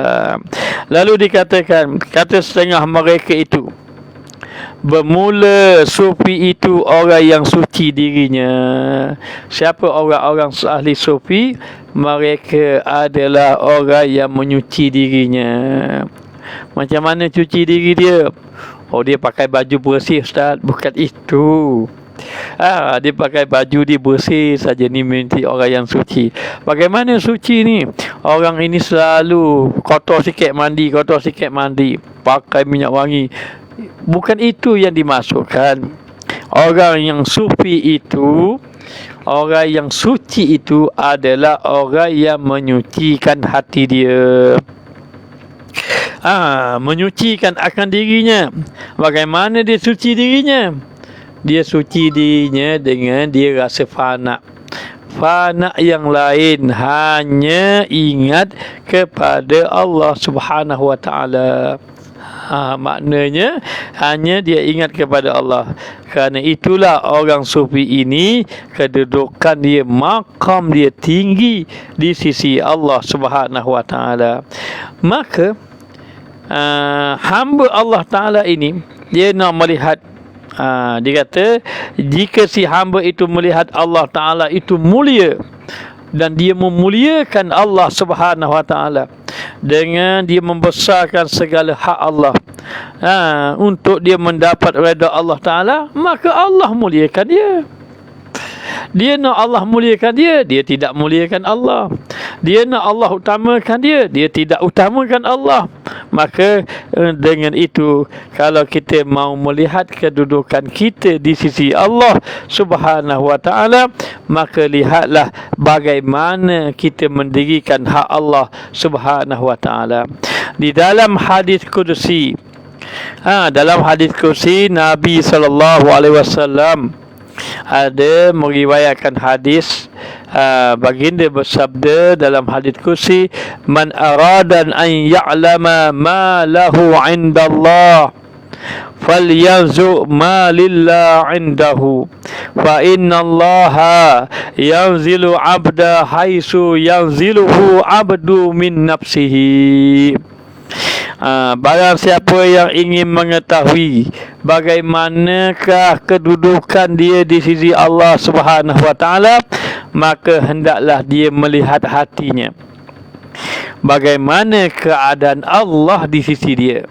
Lalu dikatakan, kata setengah mereka itu, bermula sufi itu orang yang suci dirinya. Siapa orang-orang ahli sufi? Mereka adalah orang yang menyuci dirinya. Macam mana cuci diri dia? Dia pakai baju bersih, Ustaz. Bukan itu. Dia pakai baju dia bersih saja, ni mesti orang yang suci. Bagaimana suci ni? Orang ini selalu kotor sikit mandi, pakai minyak wangi. Bukan itu yang dimasukkan. Orang yang sufi itu, orang yang suci itu adalah orang yang menyucikan hati dia, menyucikan akan dirinya. Bagaimana dia suci dirinya? Dia suci dirinya dengan dia rasa fana. Fana yang lain, hanya ingat kepada Allah Subhanahu Wa Taala. Maknanya hanya dia ingat kepada Allah. Kerana itulah orang sufi ini, kedudukan dia, maqam dia tinggi di sisi Allah Subhanahu Wa Taala. Maka hamba Allah Taala ini, dia nak melihat, dia kata, jika si hamba itu melihat Allah Ta'ala itu mulia, dan dia memuliakan Allah Subhanahu Wa Ta'ala dengan dia membesarkan segala hak Allah, untuk dia mendapat redha Allah Ta'ala, maka Allah muliakan dia. Dia nak Allah muliakan dia, dia tidak muliakan Allah. Dia nak Allah utamakan dia, dia tidak utamakan Allah. Maka dengan itu, kalau kita mau melihat kedudukan kita di sisi Allah Subhanahu Wa Taala, maka lihatlah bagaimana kita mendirikan hak Allah Subhanahu Wa Taala. Di dalam hadis kursi, dalam hadis kursi, Nabi SAW ada meriwayatkan hadis, baginda bersabda dalam hadis kursi, man aradan an ya'lama ma lahu 'indallah falyanzu ma lillah 'indahu fa innallaha yanzilu 'abda haitsu yanziluhu 'abdu min nafsihi. Barang siapa yang ingin mengetahui bagaimanakah kedudukan dia di sisi Allah Subhanahu Wa Taala, maka hendaklah dia melihat hatinya. Bagaimana keadaan Allah di sisi dia,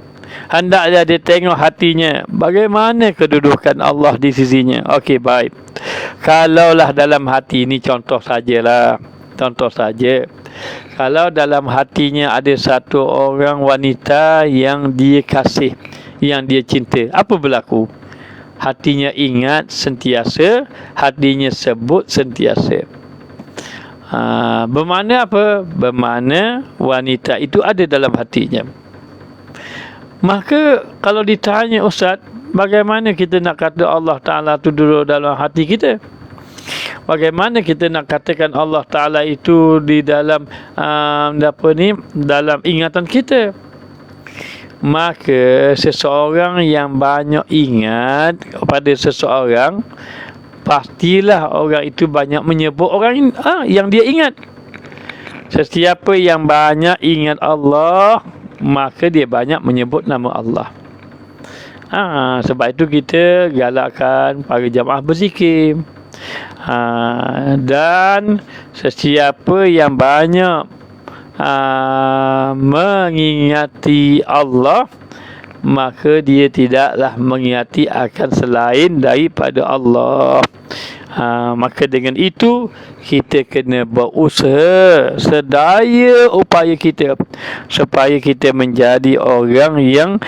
hendaklah dia tengok hatinya, bagaimana kedudukan Allah di sisinya. Okey, baik. Kalaulah dalam hati ini, contoh saja, kalau dalam hatinya ada satu orang wanita yang dia kasih, yang dia cinta, apa berlaku? Hatinya ingat sentiasa, hatinya sebut sentiasa. Bermakna apa? Bermakna wanita itu ada dalam hatinya. Maka kalau ditanya, Ustaz, bagaimana kita nak kata Allah Ta'ala itu duduk dalam hati kita? Bagaimana kita nak katakan Allah Ta'ala itu di dalam dalam ingatan kita? Maka seseorang yang banyak ingat kepada seseorang, pastilah orang itu banyak menyebut orang yang dia ingat. Sesiapa yang banyak ingat Allah, maka dia banyak menyebut nama Allah. Sebab itu kita galakkan para jamaah berzikir. Dan sesiapa yang banyak mengingati Allah, maka dia tidaklah mengingati akan selain daripada Allah. Maka dengan itu kita kena berusaha sedaya upaya kita supaya kita menjadi orang yang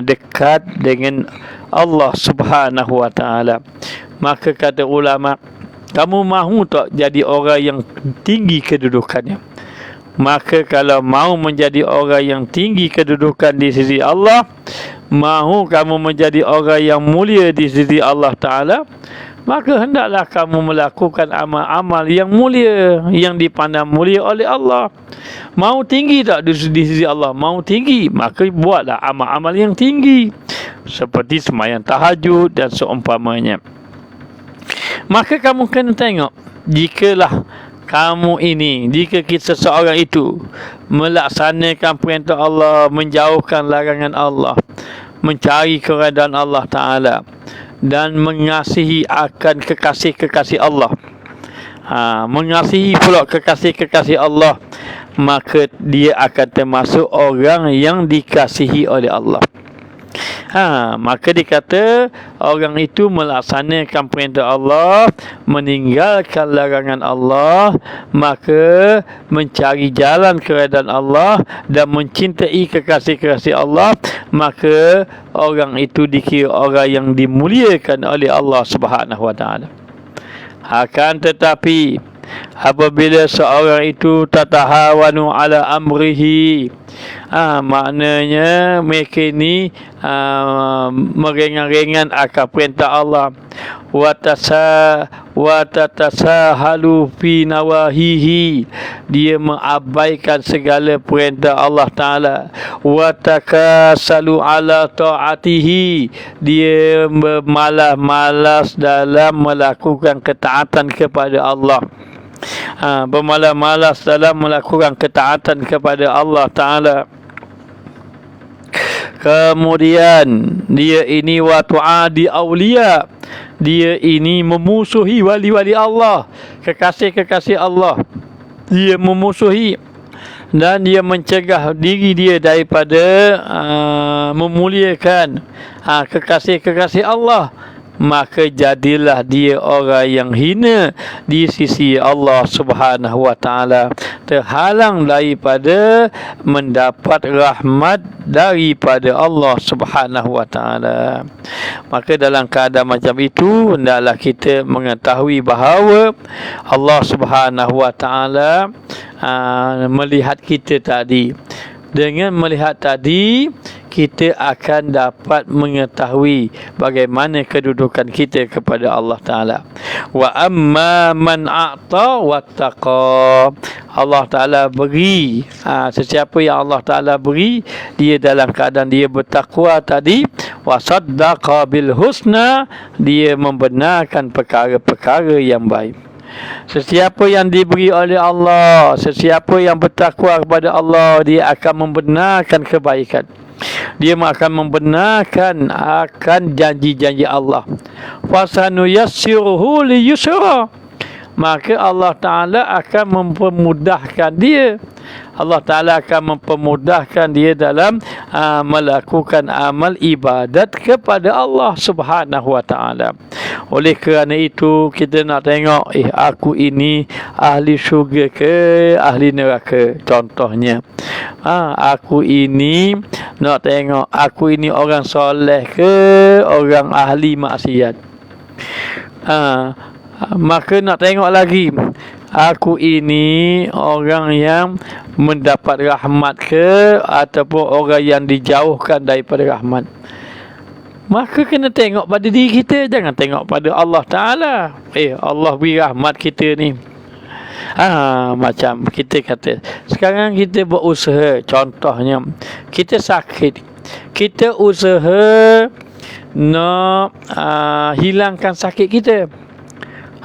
dekat dengan Allah Subhanahu wa taala. Maka kata ulama, kamu mahu tak jadi orang yang tinggi kedudukannya? Maka kalau mahu menjadi orang yang tinggi kedudukan di sisi Allah, mahu kamu menjadi orang yang mulia di sisi Allah Ta'ala, maka hendaklah kamu melakukan amal-amal yang mulia, yang dipandang mulia oleh Allah. Mahu tinggi tak di sisi Allah? Mahu tinggi, maka buatlah amal-amal yang tinggi, seperti sembahyang tahajud dan seumpamanya. Maka kamu kena tengok, jika kita seseorang itu melaksanakan perintah Allah, menjauhkan larangan Allah, mencari keredaan Allah Ta'ala, dan mengasihi akan kekasih-kekasih Allah, mengasihi pula kekasih-kekasih Allah, maka dia akan termasuk orang yang dikasihi oleh Allah. Maka dikata orang itu melaksanakan perintah Allah, meninggalkan larangan Allah, maka mencari jalan keredaan Allah dan mencintai kekasih-kekasih Allah, maka orang itu dikira orang yang dimuliakan oleh Allah Subhanahu wa taala. Akan tetapi apabila seorang itu tatahawanu ala amrihi, maknanya mereka ni meringan-ringan akan perintah Allah, wa tatasahalu fi nawahihi, dia mengabaikan segala perintah Allah Ta'ala, wa takasalu ala ta'atihi, dia bermalas-malas dalam melakukan ketaatan kepada Allah, bermalas-malas dalam melakukan ketaatan kepada Allah Ta'ala. Kemudian dia ini wa tu'adi awliya, dia ini memusuhi wali-wali Allah, kekasih-kekasih Allah, dia memusuhi dan dia mencegah diri dia daripada memuliakan kekasih-kekasih Allah, maka jadilah dia orang yang hina di sisi Allah Subhanahu wa taala, terhalang daripada mendapat rahmat daripada Allah Subhanahu wa taala. Maka dalam keadaan macam itu, hendaklah kita mengetahui bahawa Allah Subhanahu wa taala melihat kita tadi. Dengan melihat tadi, kita akan dapat mengetahui bagaimana kedudukan kita kepada Allah Ta'ala. Wa amma man a'ta wattaqa, Allah Ta'ala beri, sesiapa yang Allah Ta'ala beri, dia dalam keadaan dia bertakwa tadi, wa saddaqa bil husna, dia membenarkan perkara-perkara yang baik. Sesiapa yang diberi oleh Allah, sesiapa yang bertakwa kepada Allah, dia akan membenarkan kebaikan, dia akan membenarkan akan janji-janji Allah. Fasanuyassiruhu liyusra, maka Allah Ta'ala akan mempermudahkan dia, Allah Ta'ala akan mempermudahkan dia dalam melakukan amal ibadat kepada Allah Subhanahu wa Ta'ala. Oleh kerana itu, kita nak tengok, aku ini ahli syurga ke ahli neraka, contohnya. Aku ini nak tengok, aku ini orang soleh ke orang ahli maksiat. Maka nak tengok lagi, aku ini orang yang mendapat rahmat ke ataupun orang yang dijauhkan daripada rahmat. Maka kena tengok pada diri kita, jangan tengok pada Allah Ta'ala. Allah beri rahmat kita ni. Macam kita kata, sekarang kita berusaha, contohnya kita sakit, kita usaha nak hilangkan sakit kita.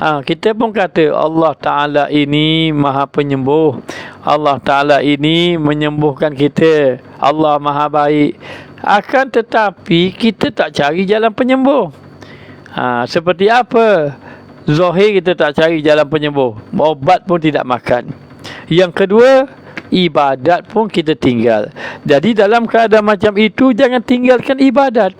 Kita pun kata Allah Ta'ala ini Maha Penyembuh, Allah Ta'ala ini menyembuhkan kita, Allah Maha Baik. Akan tetapi kita tak cari jalan penyembuh. Seperti apa? Zahir kita tak cari jalan penyembuh, obat pun tidak makan. Yang kedua, ibadat pun kita tinggal. Jadi dalam keadaan macam itu, jangan tinggalkan ibadat.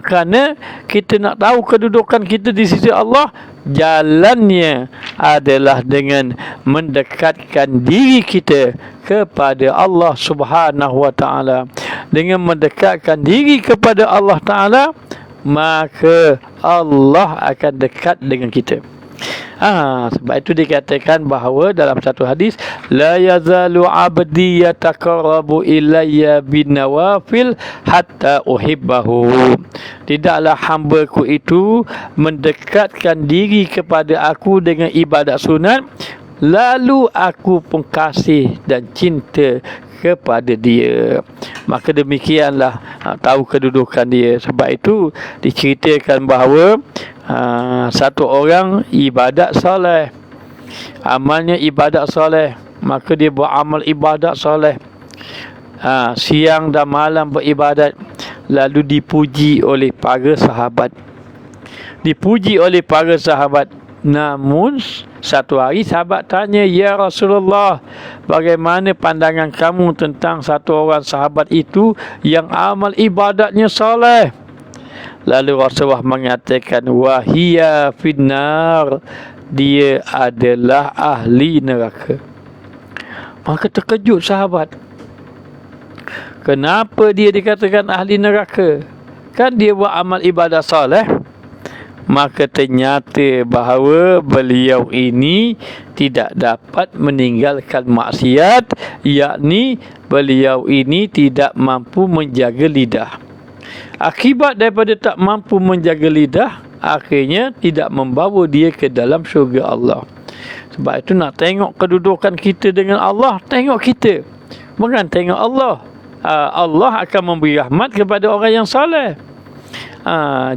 Kerana kita nak tahu kedudukan kita di sisi Allah, jalannya adalah dengan mendekatkan diri kita kepada Allah Subhanahu wa Ta'ala. Dengan mendekatkan diri kepada Allah Ta'ala, maka Allah akan dekat dengan kita. Sebab itu dikatakan bahawa dalam satu hadis, la yazalu abdi yataqarrabu ilayya bin nawafil hatta uhibbahu. Tidaklah hamba-Ku itu mendekatkan diri kepada Aku dengan ibadat sunat, lalu Aku pun kasih dan cinta kepada dia. Maka demikianlah tahu kedudukan dia. Sebab itu diceritakan bahawa satu orang ibadat soleh, amalnya ibadat soleh, maka dia beramal ibadat soleh, siang dan malam beribadat, lalu dipuji oleh para sahabat. Dipuji oleh para sahabat. Namun satu hari sahabat tanya, ya Rasulullah, bagaimana pandangan kamu tentang satu orang sahabat itu yang amal ibadatnya soleh? Lalu Rasulullah mengatakan, wahia finnar, dia adalah ahli neraka. Maka terkejut sahabat. Kenapa dia dikatakan ahli neraka? Kan dia buat amal ibadat soleh. Maka ternyata bahawa beliau ini tidak dapat meninggalkan maksiat, yakni beliau ini tidak mampu menjaga lidah. Akibat daripada tak mampu menjaga lidah, akhirnya tidak membawa dia ke dalam syurga Allah. Sebab itu nak tengok kedudukan kita dengan Allah, tengok kita, bukan tengok Allah. Allah akan memberi rahmat kepada orang yang saleh.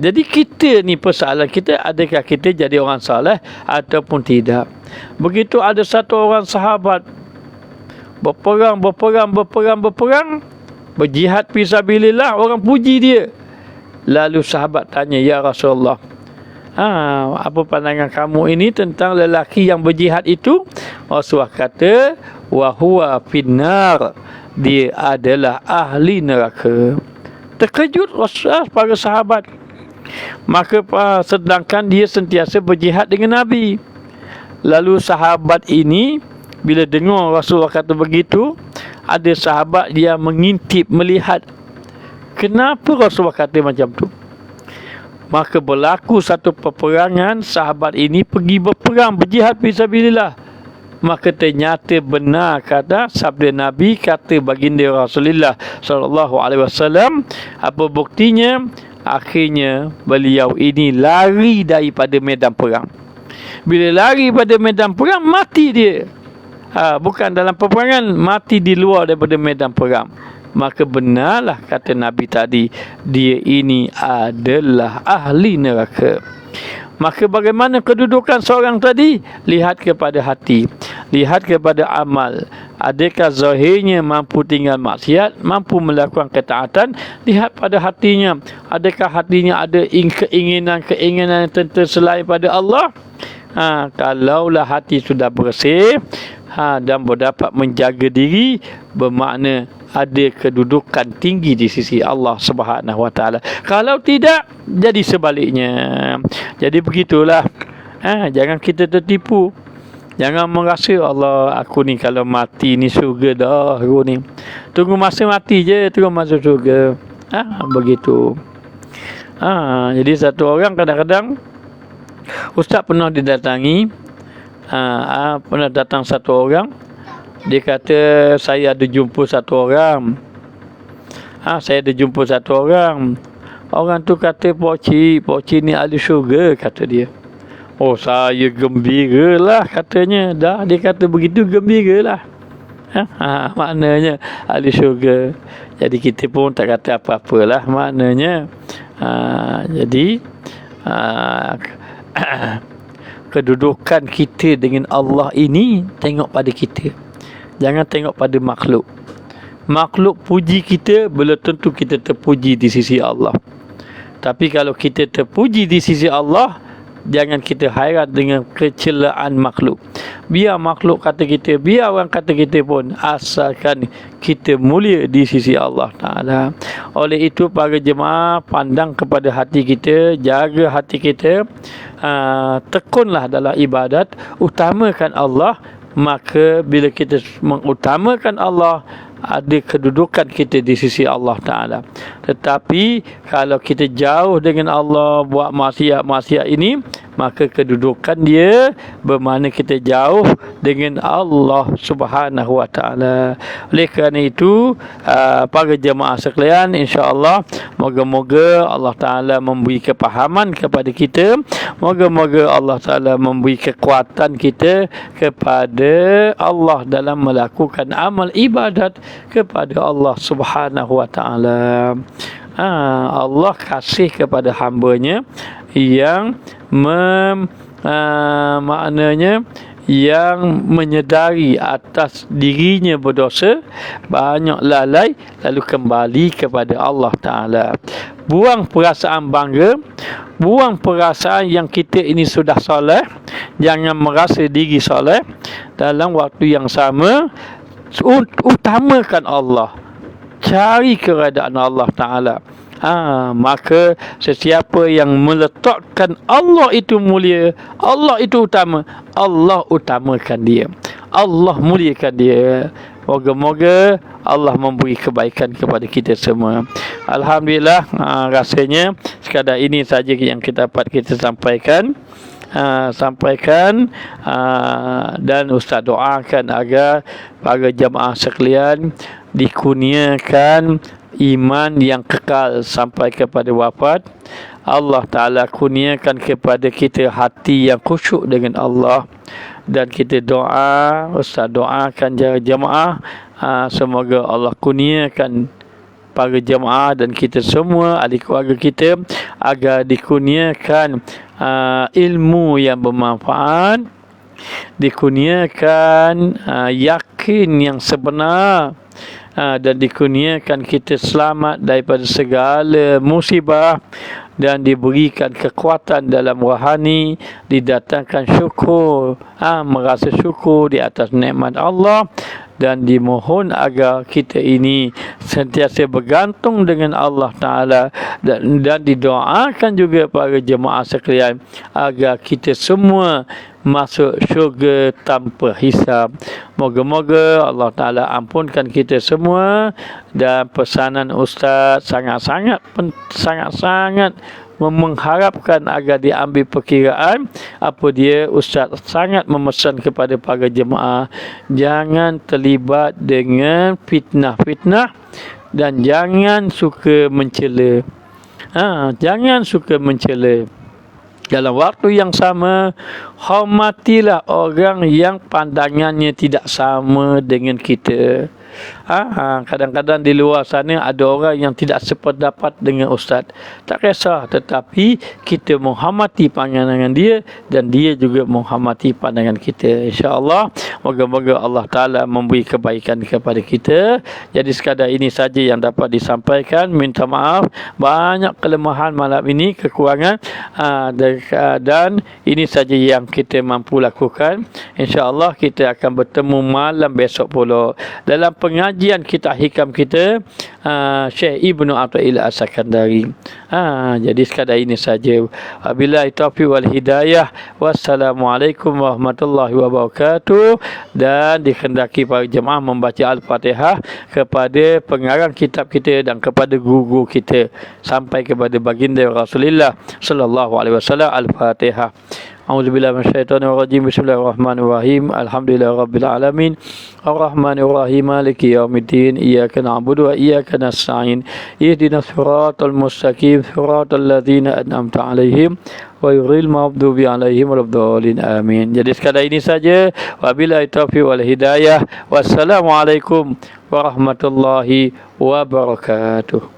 Jadi kita ni persoalan kita, adakah kita jadi orang saleh ataupun tidak. Begitu ada satu orang sahabat berperang, berjihad fisabilillah, orang puji dia. Lalu sahabat tanya, ya Rasulullah, apa pandangan kamu ini tentang lelaki yang berjihad itu? Rasulullah kata, wa huwa finnar, dia adalah ahli neraka. Terkejut para sahabat. Maka sedangkan dia sentiasa berjihad dengan Nabi. Lalu sahabat ini bila dengar Rasulullah kata begitu, ada sahabat dia mengintip, melihat kenapa Rasulullah kata macam tu. Maka berlaku satu peperangan, sahabat ini pergi berperang, berjihad fisabilillah. Maka ternyata benar kata sabda Nabi, kata baginda Rasulullah sallallahu alaihi wasallam. Apa buktinya? Akhirnya beliau ini lari daripada medan perang. Bila lari pada medan perang, mati dia. Bukan dalam peperangan, mati di luar daripada medan perang. Maka benarlah kata Nabi tadi, dia ini adalah ahli neraka. Maka bagaimana kedudukan seorang tadi? Lihat kepada hati, lihat kepada amal. Adakah zahirnya mampu tinggal maksiat, mampu melakukan ketaatan? Lihat pada hatinya, adakah hatinya ada keinginan yang tentu selain pada Allah? Kalaulah hati sudah bersih dan berdapat menjaga diri, bermakna ada kedudukan tinggi di sisi Allah Subhanahu wa Ta'ala. Kalau tidak, jadi sebaliknya. Jadi begitulah. Jangan kita tertipu. Jangan merasa, Allah, aku ni kalau mati ni syurga dah aku ni. Tunggu masa mati je, terus masuk syurga. Begitu. Jadi satu orang kadang-kadang, ustaz pernah didatangi, pernah datang satu orang. Dia kata, saya ada jumpa satu orang. Saya ada jumpa satu orang. Orang tu kata, Pak Cik ni ahli syurga, kata dia. Oh, saya gembira lah katanya. Dah, dia kata begitu, gembira lah. Maknanya ahli syurga. Jadi kita pun tak kata apa-apalah maknanya. Jadi kedudukan kita dengan Allah ini tengok pada kita, jangan tengok pada makhluk. Makhluk puji kita, belum tentu kita terpuji di sisi Allah. Tapi kalau kita terpuji di sisi Allah, jangan kita hairan dengan kecelaan makhluk. Biar makhluk kata kita, biar orang kata kita pun, asalkan kita mulia di sisi Allah Ta'ala. Oleh itu para jemaah, pandang kepada hati kita, jaga hati kita, tekunlah dalam ibadat, utamakan Allah. Maka bila kita mengutamakan Allah, ada kedudukan kita di sisi Allah Ta'ala. Tetapi kalau kita jauh dengan Allah, buat maksiat-maksiat ini, maka kedudukan dia bermakna kita jauh dengan Allah Subhanahu Wa Ta'ala. Oleh kerana itu, para jemaah sekalian, insya-Allah moga-moga Allah Ta'ala memberi kepahaman kepada kita, moga-moga Allah Ta'ala memberi kekuatan kita kepada Allah dalam melakukan amal ibadat kepada Allah Subhanahu Wa Ta'ala. Allah kasih kepada hamba-Nya yang maknanya yang menyedari atas dirinya berdosa, banyak lalai, lalu kembali kepada Allah Ta'ala. Buang perasaan bangga, buang perasaan yang kita ini sudah soleh, jangan merasa diri soleh. Dalam waktu yang sama, utamakan Allah, cari keredaan Allah Ta'ala. Maka sesiapa yang meletakkan Allah itu mulia, Allah itu utama, Allah utamakan dia, Allah muliakan dia. Moga-moga Allah memberi kebaikan kepada kita semua. Alhamdulillah, rasanya sekadar ini saja yang kita dapat kita sampaikan. Dan Ustaz doakan agar para jemaah sekalian dikurniakan iman yang kekal sampai kepada wafat. Allah Ta'ala kurniakan kepada kita hati yang khusyuk dengan Allah. Dan kita doa, Ustaz doakan jemaah, semoga Allah kurniakan para jemaah dan kita semua, ahli keluarga kita, agar dikurniakan ilmu yang bermanfaat, dikurniakan yakin yang sebenar, dan dikurniakan kita selamat daripada segala musibah, dan diberikan kekuatan dalam rohani, didatangkan syukur, merasa syukur di atas nikmat Allah, dan dimohon agar kita ini sentiasa bergantung dengan Allah Ta'ala, dan didoakan juga para jemaah sekalian agar kita semua masuk syurga tanpa hisab. Moga-moga Allah Ta'ala ampunkan kita semua. Dan pesanan Ustaz sangat-sangat mengharapkan agar diambil perkiraan. Apa dia, Ustaz sangat memesan kepada para jemaah, jangan terlibat dengan fitnah-fitnah dan jangan suka mencela. Jangan suka mencela. Dalam waktu yang sama, hormatilah orang yang pandangannya tidak sama dengan kita. Kadang-kadang di luar sana ada orang yang tidak sependapat dengan Ustaz. Tak kisah, tetapi kita menghormati pandangan dia dan dia juga menghormati pandangan kita. InsyaAllah, moga-moga Allah Ta'ala memberi kebaikan kepada kita. Jadi sekadar ini saja yang dapat disampaikan. Minta maaf, banyak kelemahan malam ini, kekurangan, dan ini saja yang kita mampu lakukan. InsyaAllah kita akan bertemu malam besok pula dalam pengajian kita hikam kita, Syekh Ibnu Athaillah As-Sakandari. Jadi sekadar ini saja. Wabillahi taufiq wal hidayah. Wassalamualaikum warahmatullahi wabarakatuh. Dan dikehendaki para jemaah membaca Al-Fatihah kepada pengarang kitab kita dan kepada guru kita sampai kepada baginda Rasulullah sallallahu alaihi wasallam. Al-Fatihah. A'udzubillahi minasyaitonirrajim. Bismillahirrahmanirrahim. Alhamdulillahirabbil alamin. Arrahmanirrahim. Maliki yaumiddin. Iyyaka na'budu wa iyyaka nasta'in. Ihdinas siratal mustaqim. Siratal ladzina an'amta 'alaihim ghairil maghdubi 'alaihim waladdallin. Amin. Jadi sekadar ini saja. Wabillahi taufiq wal hidayah. Wassalamualaikum warahmatullahi wabarakatuh.